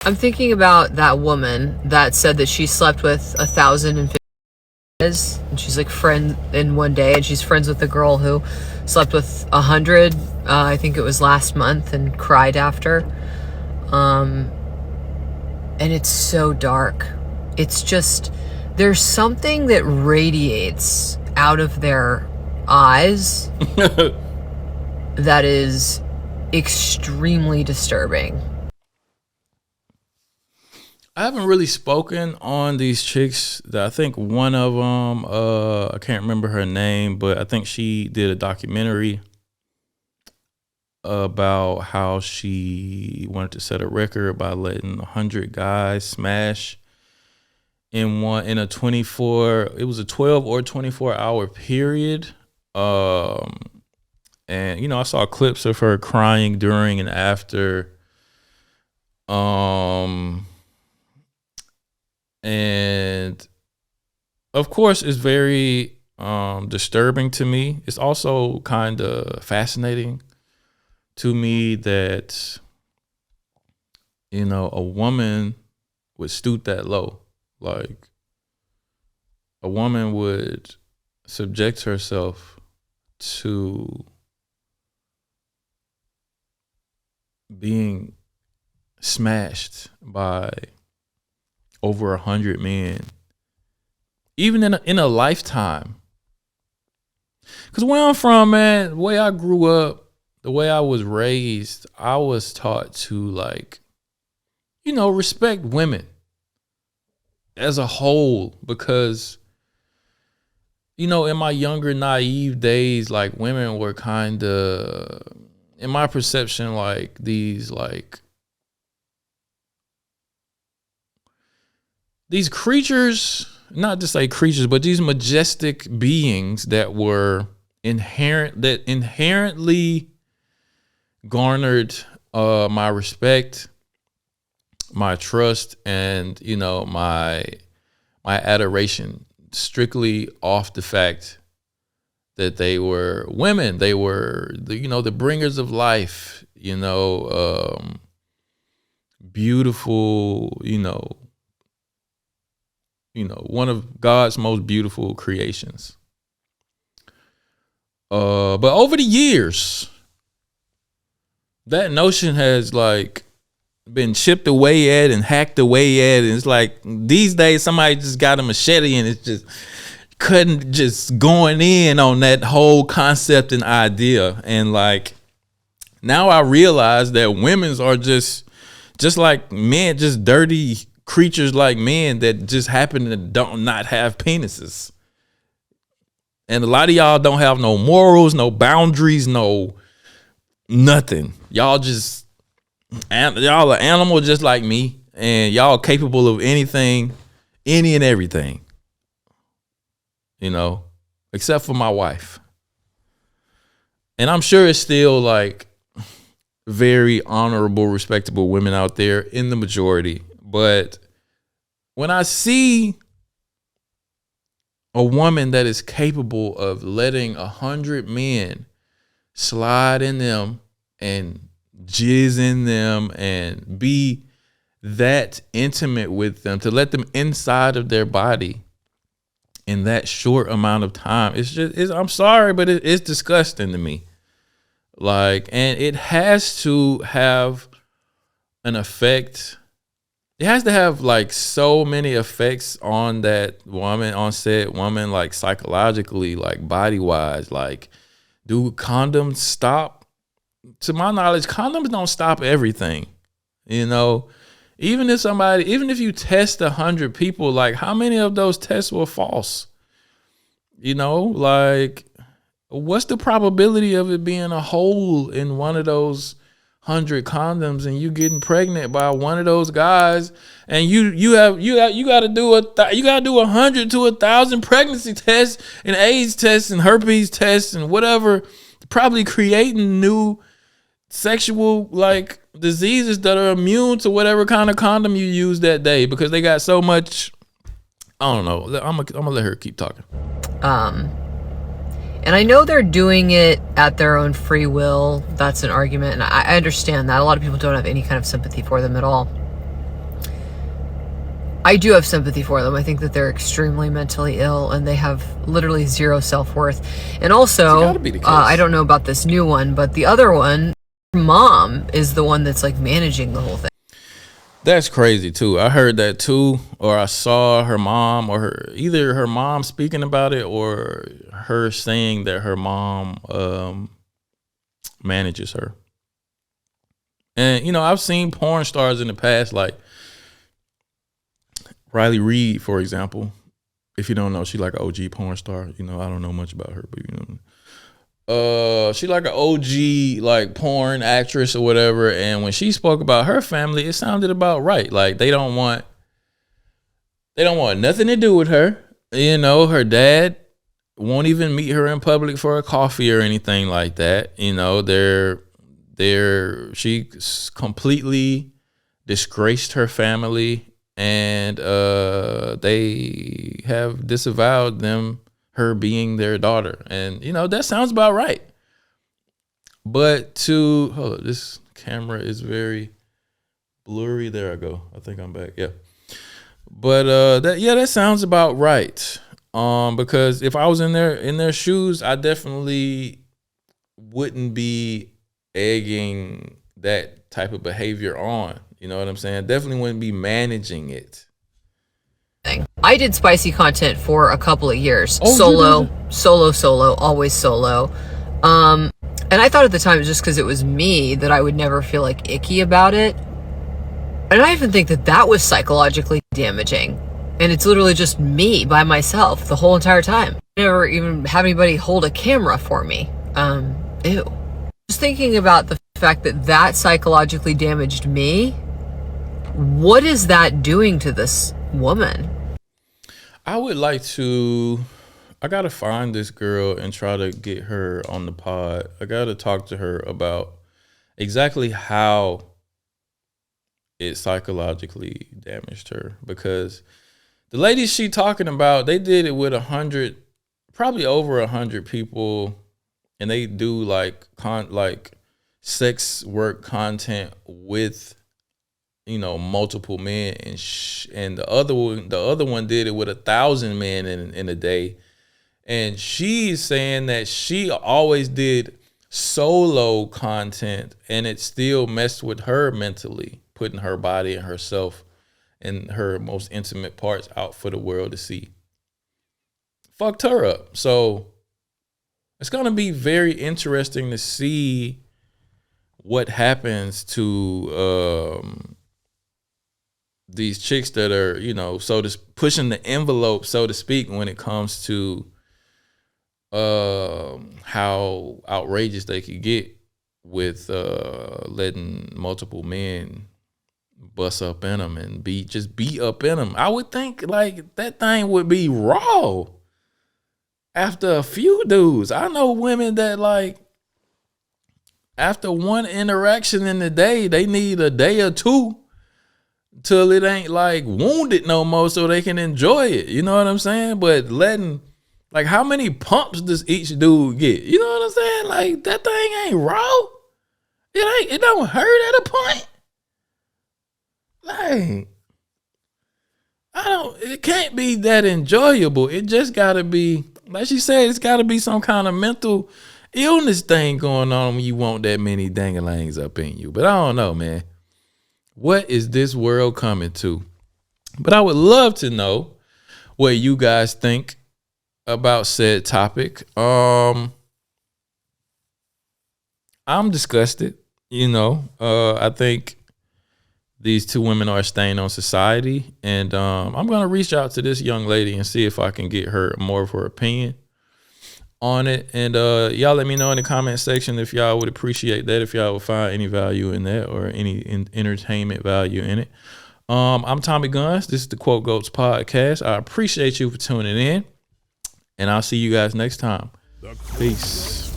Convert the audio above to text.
I'm thinking about that woman that said that she slept with 1,050 guys, and she's like friend in one day, and she's friends with the girl who slept with 100. I think it was last month, and cried after. And it's so dark. It's just, there's something that radiates out of their eyes that is extremely disturbing. I haven't really spoken on these chicks. I think one of them, I can't remember her name, but I think she did a documentary about how she wanted to set a record by letting 100 guys smash in a 24. It was a 12 or 24-hour period. And I saw clips of her crying during and after. And of course, it's very disturbing to me. It's also kind of fascinating to me that, a woman would stoop that low. Like, a woman would subject herself to being smashed by over 100 men, even in a lifetime. Because where I'm from, man, the way I grew up, the way I was raised, I was taught to respect women as a whole. Because, in my younger naive days, like, women were kind of, in my perception, like these creatures, not just like creatures, but these majestic beings that were inherently garnered my respect, my trust, and my adoration, strictly off the fact that they were women. They were the bringers of life, beautiful, one of God's most beautiful creations. But over the years, that notion has been chipped away at and hacked away at, and it's like these days somebody just got a machete and it's just going in on that whole concept and idea. And now I realize that women's are just like men, just dirty creatures like men that just happen to not have penises. And a lot of y'all don't have no morals, no boundaries, no nothing. Y'all are animal just like me, and y'all capable of anything, any and everything. Except for my wife. And I'm sure it's still very honorable, respectable women out there in the majority. But when I see a woman that is capable of letting 100 men slide in them and jizz in them and be that intimate with them, to let them inside of their body in that short amount of time, I'm sorry, but it's disgusting to me. And it has to have an effect. It has to have so many effects on that woman, on said woman, psychologically, body wise. Do condoms stop? To my knowledge, condoms don't stop everything. Even if you test 100 people, how many of those tests were false? What's the probability of it being a hole in one of those 100 condoms and you getting pregnant by one of those guys, and you got to do 100 to 1,000 pregnancy tests and AIDS tests and herpes tests and whatever, probably creating new sexual diseases that are immune to whatever kind of condom you use that day, because they got so much. I don't know. I'm gonna let her keep talking. And I know they're doing it at their own free will. That's an argument, and I understand that. A lot of people don't have any kind of sympathy for them at all. I do have sympathy for them. I think that they're extremely mentally ill and they have literally zero self-worth. And also, gotta be the case. I don't know about this new one, but the other one, mom is the one that's like managing the whole thing. That's crazy too. I heard that too, or I saw her mom or either her mom speaking about it or her saying that her mom manages her. And, you know, I've seen porn stars in the past, like Riley Reid, for example. If you don't know, she like an OG porn star. You know, I don't know much about her, but you know, she like an OG like porn actress or whatever. And when she spoke about her family, it sounded about right. Like they don't want nothing to do with her. You know, her dad won't even meet her in public for a coffee or anything like that. You know, she completely disgraced her family, and they have disavowed her being their daughter. And you know, that sounds about right. But hold on, this camera is very blurry. There I go. I think I'm back. Yeah. But that sounds about right. Because if I was in their shoes, I definitely wouldn't be egging that type of behavior on. You know what I'm saying? Definitely wouldn't be managing it. I did spicy content for a couple of years. Oh, Solo, always solo. And I thought at the time, just because it was me, that I would never feel like icky about it. And I even think that was psychologically damaging. And it's literally just me by myself the whole entire time. I never even have anybody hold a camera for me. Ew. Just thinking about the fact that psychologically damaged me. What is that doing to this woman? I would like to. I gotta find this girl and try to get her on the pod. I gotta talk to her about exactly how it psychologically damaged her, because the ladies she talking about, they did it with 100, probably over 100 people, and they do like sex work content with, you know, multiple men, and the other one did it with 1,000 men in a day. And she's saying that she always did solo content, and it still messed with her mentally, putting her body and herself and her most intimate parts out for the world to see. Fucked her up. So it's going to be very interesting to see what happens to these chicks that are, you know, pushing the envelope, so to speak, when it comes to how outrageous they could get with letting multiple men bust up in them and beat up in them. I would think like that thing would be raw after a few dudes. I know women that like after one interaction in the day, they need a day or two till it ain't like wounded no more so they can enjoy it. You know what I'm saying? But like how many pumps does each dude get? You know what I'm saying? Like that thing ain't raw. It don't hurt at a point. Like, it can't be that enjoyable. It just gotta be, like she said, it's gotta be some kind of mental illness thing going on when you want that many dangalangs up in you. But I don't know, man. What is this world coming to? But I would love to know what you guys think about said topic. I'm disgusted, you know. I think these two women are a stain on society, and I'm gonna reach out to this young lady and see if I can get her more of her opinion on it. And y'all let me know in the comment section if y'all would appreciate that, if y'all would find any value in that or any entertainment value in it. I'm Tommy Guns. This is the Quote Goats podcast. I appreciate you for tuning in, and I'll see you guys next time. Peace.